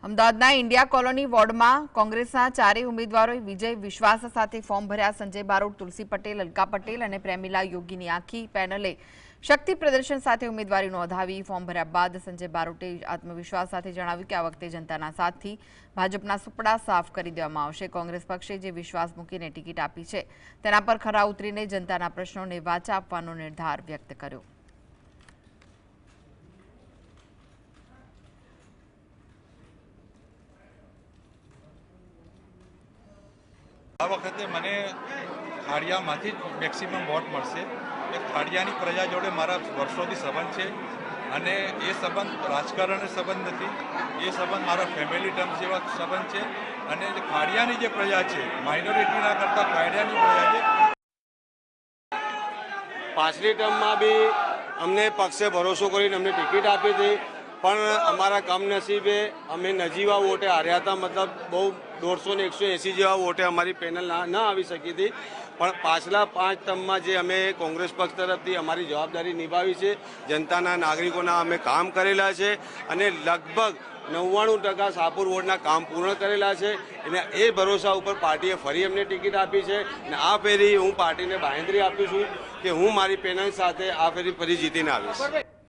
અમદાવાદના India colony વોર્ડમાં કોંગ્રેસના ચારેય ઉમેદવારોએ વિજય વિશ્વાસ સાથે ફોર્મ ભર્યા। સંજય બારોટ, તુલસી પટેલ, અલકા પટેલ અને પ્રેમિલા યોગીની આખી પેનલે શક્તિ પ્રદર્શન સાથે ઉમેદવારી નોંધાવી। ફોર્મ ભર્યા બાદ સંજય બારોટે આત્મવિશ્વાસ સાથે જણાવ્યું કે આ વખતે જનતાના સાથથી ભાજપના સુપડા સાફ કરી દેવામાં આવશે। કોંગ્રેસ પક્ષે જે વિશ્વાસ મૂકીને ટિકિટ આપી છે તેના પર ખરા ઉતરીને જનતાના પ્રશ્નોને વાચા આપવાનો નિર્ધાર વ્યક્ત કર્યો। આ વખતે મને ખાડિયામાંથી જ મેક્સિમમ વોટ મળશે। એ ખાડિયાની પ્રજા જોડે મારા વર્ષોથી સંબંધ છે અને એ સંબંધ રાજકારણનો સંબંધ નથી, એ સંબંધ મારા ફેમિલી ટર્મ જેવા સંબંધ છે અને ખાડિયાની જે પ્રજા છે, માઇનોરિટીના કરતાં ખાડિયાની પ્રજા છે। પાછલી ટર્મમાં બી અમને પક્ષે ભરોસો કરીને અમને ટિકિટ આપી હતી, પણ અમારા કમનસીબે અમે નજીવા વોટે હાર્યા હતા। મતલબ બહુ 150 ને 180 જેવા વોટે અમારી પેનલ ના આવી શકી હતી। પણ પાછલા 5 ટર્મમાં જે અમે કોંગ્રેસ પક્ષ તરફથી અમારી જવાબદારી નિભાવી છે, જનતાના નાગરિકોના અમે કામ કરેલા છે અને લગભગ 99% શાહપુર વોર્ડના કામ પૂર્ણ કરેલા છે અને એ ભરોસા ઉપર પાર્ટીએ ફરી અમને ટિકિટ આપી છે અને આ ફેરી હું પાર્ટીને બાંહેધરી આપું છું કે હું મારી પેનલ સાથે આ ફેરી ફરી જીતીને આવીશ।